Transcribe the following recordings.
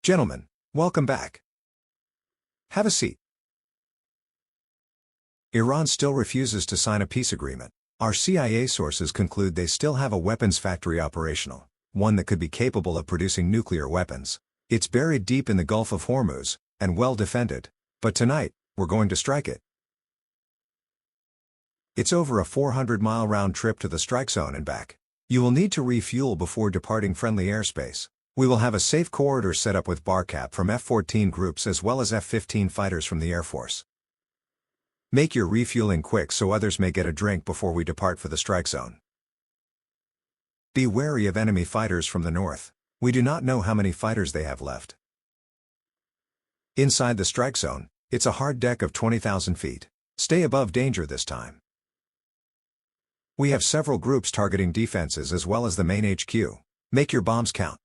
Gentlemen, welcome back. Have a seat. Iran still refuses to sign a peace agreement. Our CIA sources conclude they still have a weapons factory operational, one that could be capable of producing nuclear weapons. It's buried deep in the Gulf of Hormuz, and well defended, but tonight, we're going to strike it. It's over a 400-mile round trip to the strike zone and back. You will need to refuel before departing friendly airspace. We will have a safe corridor set up with barcap from F-14 groups as well as F-15 fighters from the Air Force. Make your refueling quick so others may get a drink before we depart for the strike zone. Be wary of enemy fighters from the north. We do not know how many fighters they have left. Inside the strike zone, it's a hard deck of 20,000 feet. Stay above danger this time. We have several groups targeting defenses as well as the main HQ. Make your bombs count.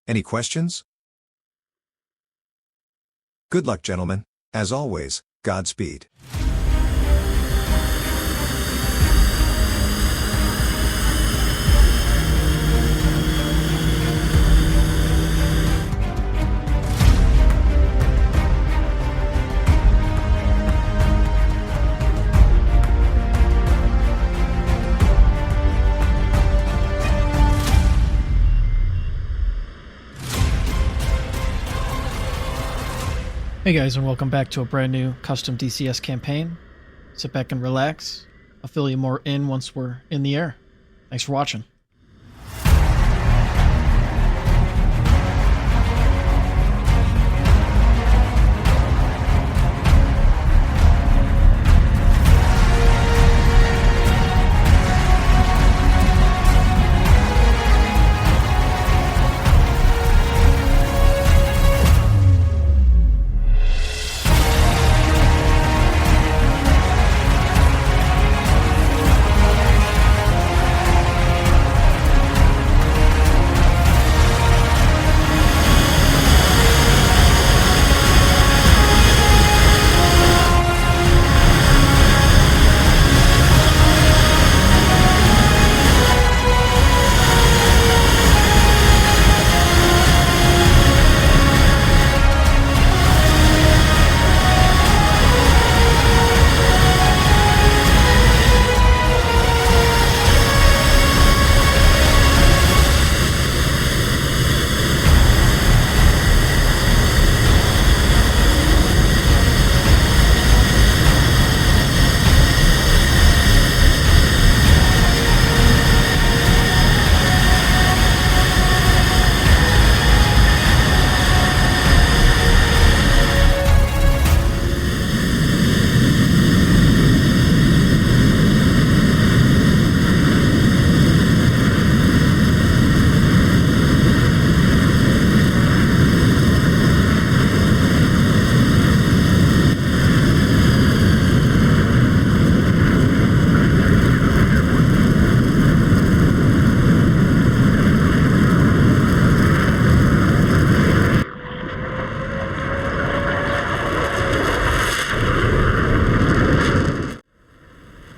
Any questions? Good luck, gentlemen. As always, Godspeed. Hey guys, and welcome back to a brand new custom DCS campaign. Sit back and relax. I'll fill you more in once we're in the air. Thanks for watching.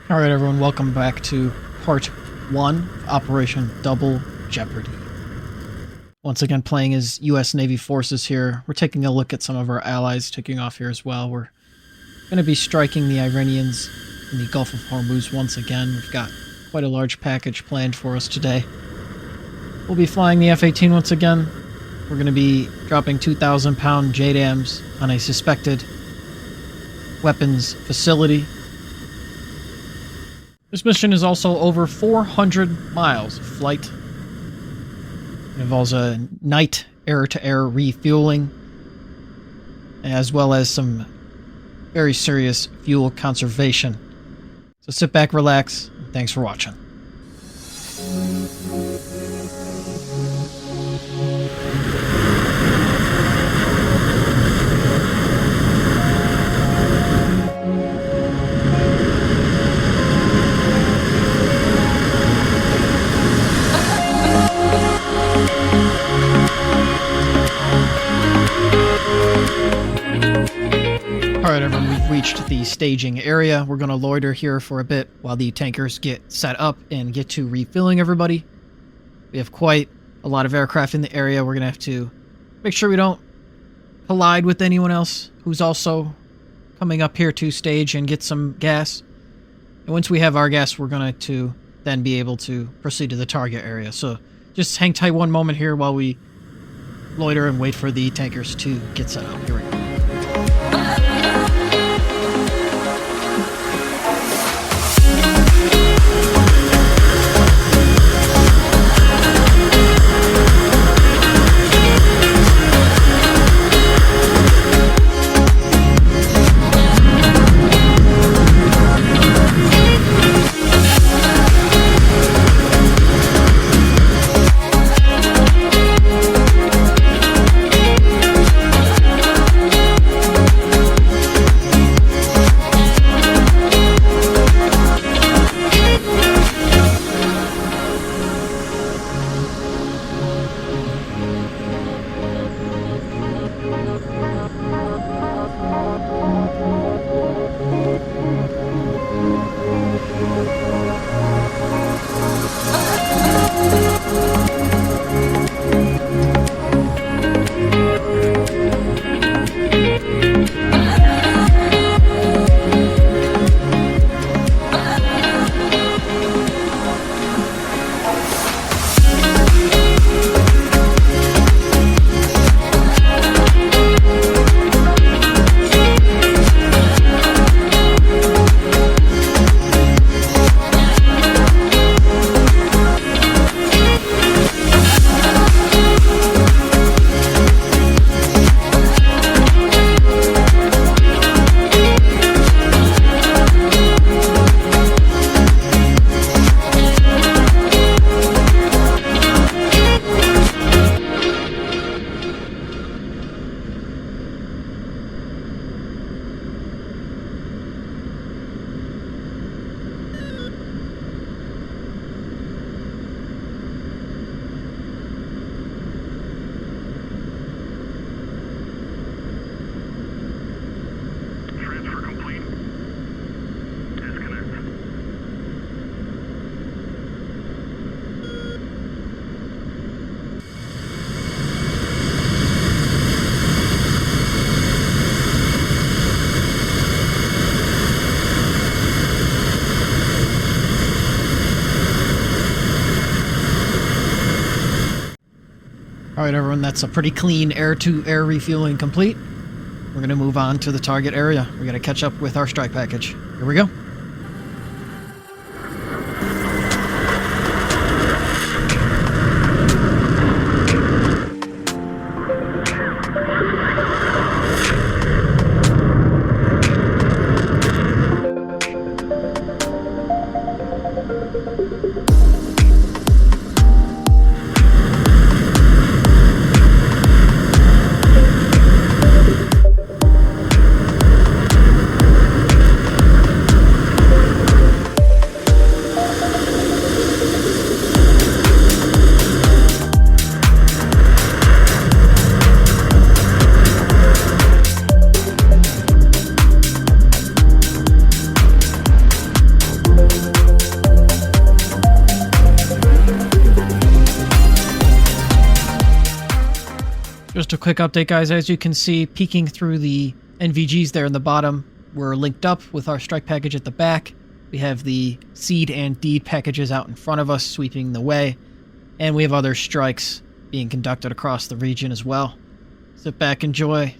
Alright everyone, welcome back to part 1 of Operation Double Jeopardy. Once again playing as US Navy forces here. We're taking a look at some of our allies taking off here as well. We're going to be striking the Iranians in the Gulf of Hormuz once again. We've got quite a large package planned for us today. We'll be flying the F-18 once again. We're going to be dropping 2,000-pound JDAMs on a suspected weapons facility. This mission is also over 400 miles of flight. It involves a night air-to-air refueling, as well as some very serious fuel conservation. So sit back, relax, and thanks for watching. Alright everyone, we've reached the staging area. We're going to loiter here for a bit while the tankers get set up and get to refilling everybody. We have quite a lot of aircraft in the area. We're going to have to make sure we don't collide with anyone else who's also coming up here to stage and get some gas. And once we have our gas, we're going to then be able to proceed to the target area. So just hang tight one moment here while we loiter and wait for the tankers to get set up. Here we go. Alright everyone, that's a pretty clean air-to-air refueling complete. We're going to move on to the target area. We're going to catch up with our strike package. Here we go. Just a quick update, guys. As you can see, peeking through the NVGs there in the bottom, we're linked up with our strike package at the back. We have the seed and deed packages out in front of us, sweeping the way. And we have other strikes being conducted across the region as well. Sit back, enjoy.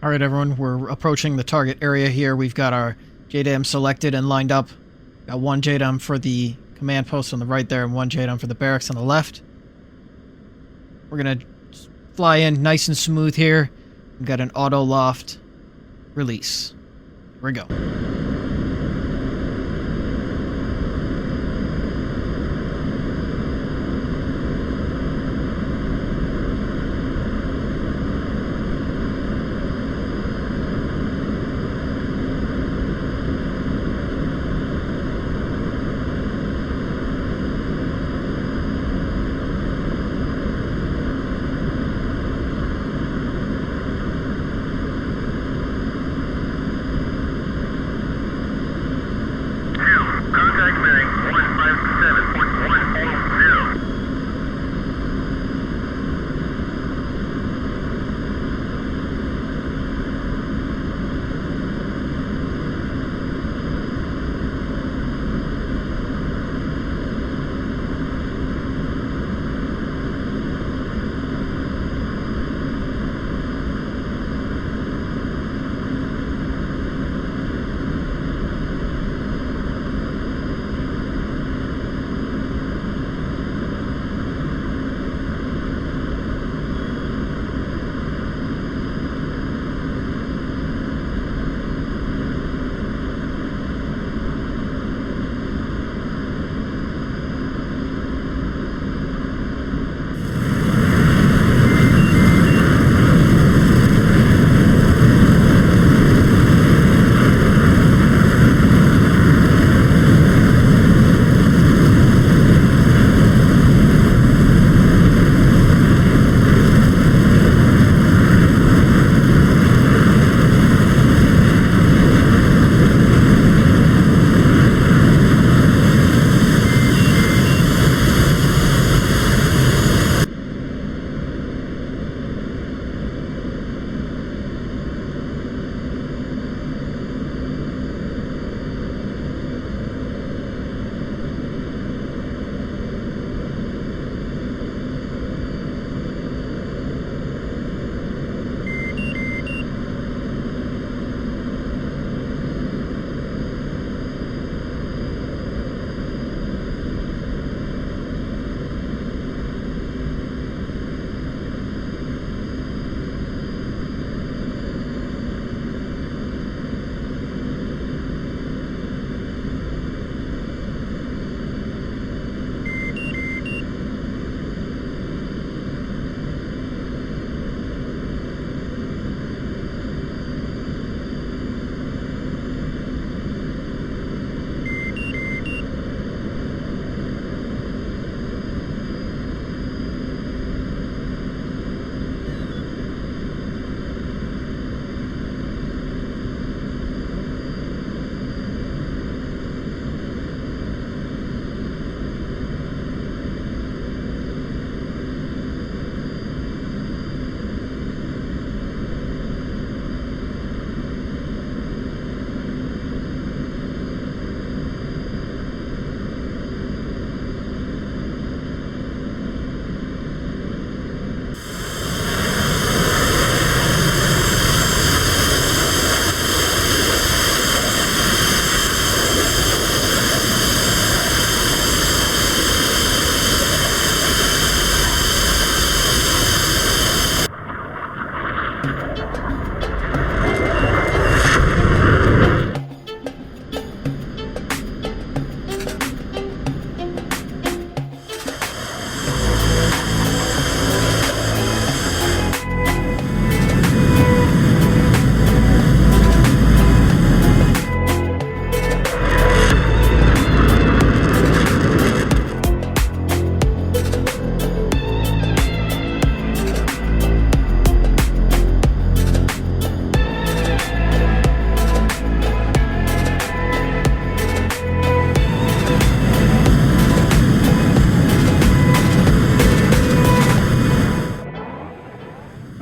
All right, everyone, we're approaching the target area here. We've got our JDAM selected and lined up. Got one JDAM for the command post on the right there and one JDAM for the barracks on the left. We're going to fly in nice and smooth here. We've got an auto loft release. Here we go.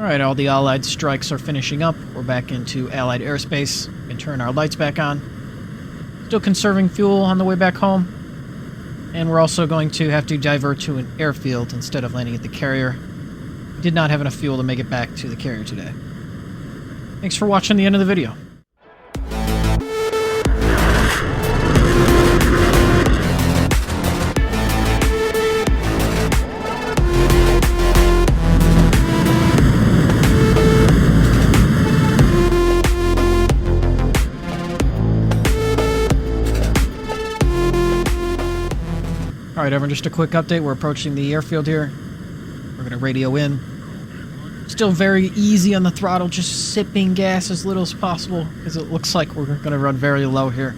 Alright, all the Allied strikes are finishing up. We're back into Allied airspace. We can turn our lights back on. Still conserving fuel on the way back home. And we're also going to have to divert to an airfield instead of landing at the carrier. We did not have enough fuel to make it back to the carrier today. Thanks for watching the end of the video. Alright everyone, just a quick update. We're approaching the airfield here. We're going to radio in. Still very easy on the throttle, just sipping gas as little as possible, because it looks like we're going to run very low here.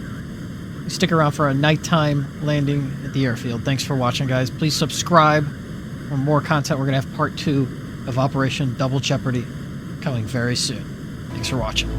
Stick around for a nighttime landing at the airfield. Thanks for watching, guys. Please subscribe for more content. We're going to have part 2 of Operation Double Jeopardy coming very soon. Thanks for watching.